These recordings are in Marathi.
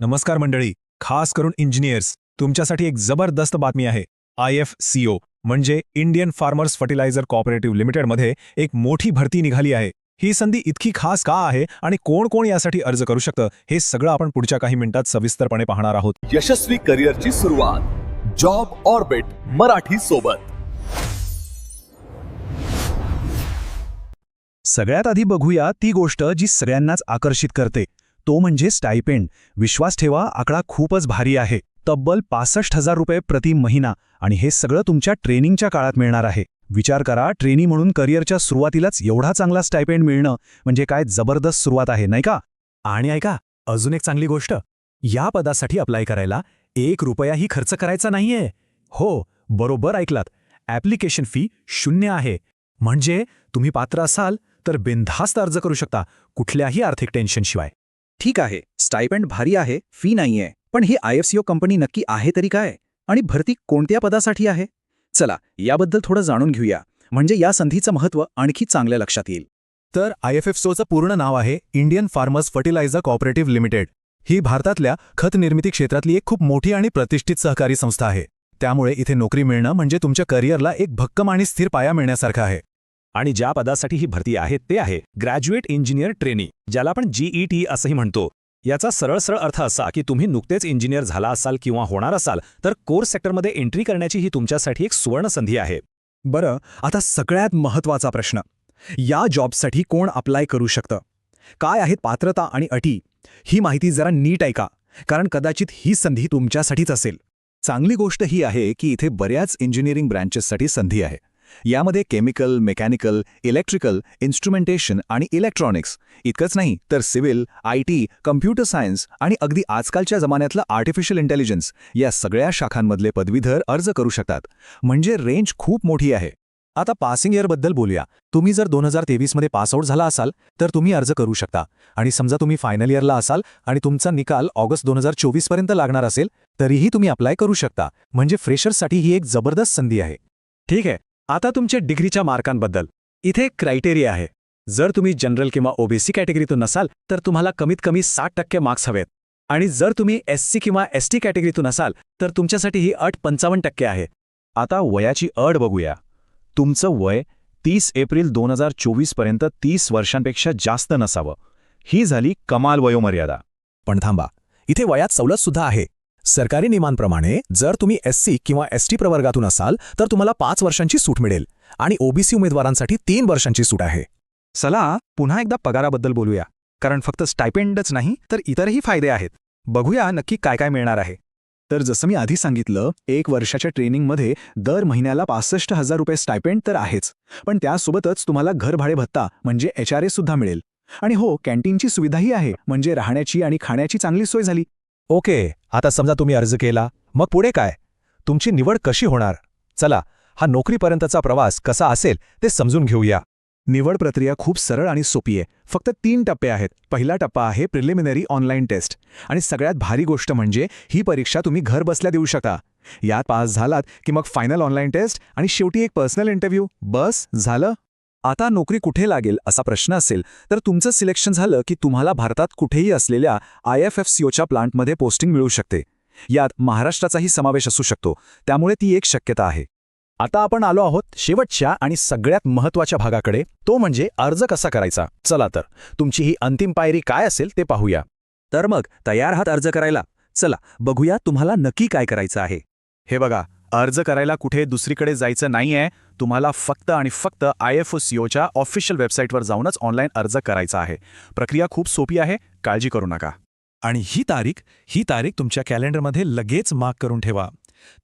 नमस्कार मंडळी, खास करून इंजिनियर्स, तुमच्यासाठी एक जबरदस्त बातमी आहे. IFCO म्हणजे इंडियन फार्मर्स फर्टिलायझर कोऑपरेटिव्ह लिमिटेडमध्ये एक मोठी भरती निघाली आहे. ही संधी इतकी खास का आहे आणि कोण कोण यासाठी अर्ज करू शकतं, हे सगळं आपण पुढच्या काही मिनिटात सविस्तरपणे पाहणार आहोत. यशस्वी करिअरची सुरुवात जॉब ऑर्बिट मराठी सोबत. सगळ्यात आधी बघूया ती गोष्ट जी सगळ्यांनाच आकर्षित करते, तो म्हणजे स्टायपेंड. विश्वास ठेवा, आकडा खूपच भारी आहे. तब्बल 65,000 रुपये प्रति महिना, आणि हे सगळं तुमच्या ट्रेनिंगच्या काळात मिळणार आहे. विचार करा, ट्रेनी म्हणून करिअरच्या सुरुवातीलाच एवढा चांगला स्टायपेंड मिळणं म्हणजे काय जबरदस्त सुरुवात आहे, नाही का? आणि ऐका, अजून एक चांगली गोष्ट, या पदासाठी अप्लाय करायला 1 रुपयाही खर्च करायचा नाहीये. हो, बरोबर ऐकलात, ॲप्लिकेशन फी 0 आहे. म्हणजे तुम्ही पात्र असाल तर बिनधास्त अर्ज करू शकता, कुठल्याही आर्थिक टेन्शनशिवाय. ठीक आहे, स्टायपेंड भारी आहे, फी नाहीये, पण ही IFCO कंपनी नक्की आहे तरी काय? आणि भरती कोणत्या पदासाठी आहे? चला, याबद्दल थोडं जाणून घेऊया, म्हणजे या संधीचं महत्त्व आणखी चांगल्या लक्षात येईल. तर IFFCOचं पूर्ण नाव आहे Indian farmers fertiliser cooperative limited. ही भारतातल्या खत निर्मिती क्षेत्रातली एक खूप मोठी आणि प्रतिष्ठित सहकारी संस्था आहे. त्यामुळे इथे नोकरी मिळणं म्हणजे तुमच्या करिअरला एक भक्कम आणि स्थिर पाया मिळण्यासारखा आहे. आणि ज्या पदासाठी ही भरती आहे ते आहे ग्रॅज्युएट इंजिनियर ट्रेनी, ज्याला आपण GET असंही म्हणतो. याचा सरळ अर्थ असा की तुम्ही नुकतेच इंजिनियर झाला असाल किंवा होणार असाल तर कोर सेक्टरमध्ये एंट्री करण्याची ही तुमच्यासाठी एक सुवर्ण संधी आहे. बरं, आता सगळ्यात महत्त्वाचा प्रश्न, या जॉबसाठी कोण अप्लाय करू शकतं? काय आहेत पात्रता आणि अटी? ही माहिती जरा नीट ऐका, कारण कदाचित ही संधी तुमच्यासाठीच असेल. चांगली गोष्ट ही आहे की इथे बऱ्याच इंजिनिअरिंग ब्रँचेससाठी संधी आहे. यामध्ये केमिकल, मेकॅनिकल, इलेक्ट्रिकल, इन्स्ट्रुमेंटेशन आणि इलेक्ट्रॉनिक्स इतकंच नाही तर सिव्हिल, IT, कम्प्युटर सायन्स आणि अगदी आजकालच्या जमान्यातलं आर्टिफिशियल इंटेलिजन्स या सगळ्या शाखांमधले पदवीधर अर्ज करू शकतात. म्हणजे रेंज खूप मोठी आहे. आता पासिंग इयरबद्दल बोलूया. तुम्ही जर 2023 मध्ये पासआउट झाला असाल तर तुम्ही अर्ज करू शकता. आणि समजा तुम्ही फायनल इयरला असाल आणि तुमचा निकाल ऑगस्ट 2024 पर्यंत लागणार असेल तरीही तुम्ही अप्लाय करू शकता. म्हणजे फ्रेशर्ससाठी ही एक जबरदस्त संधी आहे. ठीक आहे, आता तुमच्या डिग्रीच्या मार्कांबद्दल. इथे एक क्रायटेरिया आहे. जर तुम्ही जनरल किंवा OBC कॅटेगरीतून नसाल तर तुम्हाला कमीत कमी 60% मार्क्स हवेत. आणि जर तुम्ही SC किंवा ST कॅटेगरीतून असाल तर तुमच्यासाठी ही अट 55% आहे. आता वयाची अट बघूया. तुमचं वय 30 एप्रिल 2024 पर्यंत 30 वर्षांपेक्षा जास्त नसावं. ही झाली कमाल वयोमर्यादा. पण थांबा, इथे वयात सवलतसुद्धा आहे. सरकारी नियमांप्रमाणे जर तुम्ही SC किंवा ST प्रवर्गातून असाल तर तुम्हाला 5 वर्षांची सूट मिळेल आणि OBC उमेदवारांसाठी 3 वर्षांची सूट आहे. चला पुन्हा एकदा पगाराबद्दल बोलूया, कारण फक्त स्टायपेंडच नाही तर इतरही फायदे आहेत. बघूया नक्की काय काय मिळणार आहे. तर जसं मी आधी सांगितलं, 1 वर्षाच्या ट्रेनिंगमध्ये दर महिन्याला 65,000 रुपये स्टायपेंड तर आहेच, पण त्यासोबतच तुम्हाला घरभाडे भत्ता म्हणजे HRA सुद्धा मिळेल. आणि हो, कॅन्टीनची सुविधाही आहे, म्हणजे राहण्याची आणि खाण्याची चांगली सोय झाली. ओके, आता समजा तुम्ही अर्ज केला, मग पुढे काय? तुमची निवड कशी होणार? चला, हा नोकरीपर्यंतचा प्रवास कसा असेल ते समजून घेऊया. निवड प्रक्रिया खूप सरळ आणि सोपी आहे. फक्त 3 टप्पे आहेत. पहिला टप्पा आहे प्रिलिमिनरी ऑनलाईन टेस्ट, आणि सगळ्यात भारी गोष्ट म्हणजे ही परीक्षा तुम्ही घर बसल्या देऊ शकता. यात पास झालात की मग फायनल ऑनलाईन टेस्ट आणि शेवटी एक पर्सनल इंटरव्ह्यू. बस झालं. आता नोकरी कुठे लागेल असा प्रश्न असेल तर तुमचं सिलेक्शन झालं की तुम्हाला भारतात कुठेही असलेल्या IFFCOच्या प्लांटमध्ये पोस्टिंग मिळू शकते. यात महाराष्ट्राचाही समावेश असू शकतो, त्यामुळे ती एक शक्यता आहे. आता आपण आलो आहोत शेवटच्या आणि सगळ्यात महत्त्वाच्या भागाकडे, तो म्हणजे अर्ज कसा करायचा. चला तर, तुमची ही अंतिम पायरी काय असेल ते पाहूया. तर मग तयार आहात अर्ज करायला? चला बघूया तुम्हाला नक्की काय करायचं आहे. हे बघा, अर्ज करायला कुठे दुसरीकडे जायचं नाहीये. तुम्हाला फक्त आणि फक्त IFFCOच्या ऑफिशियल वेबसाईटवर जाऊनच ऑनलाईन अर्ज करायचा आहे. प्रक्रिया खूप सोपी आहे, काळजी करू नका. आणि ही तारीख तुमच्या कॅलेंडरमध्ये लगेच मार्क करून ठेवा.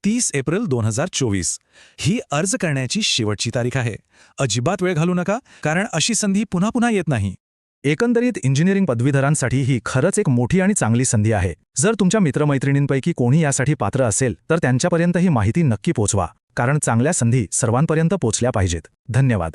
30 एप्रिल 2024 ही अर्ज करण्याची शेवटची तारीख आहे. अजिबात वेळ घालू नका, कारण अशी संधी पुन्हा पुन्हा येत नाही. एकंदरीत इंजिनिअरिंग पदवीधरांसाठी ही खरंच एक मोठी आणि चांगली संधी आहे. जर तुमच्या मित्रमैत्रिणींपैकी कोणी यासाठी पात्र असेल तर त्यांच्यापर्यंत ही माहिती नक्की पोचवा, कारण चांगल्या संधी सर्वांपर्यंत पोचल्या पाहिजेत. धन्यवाद.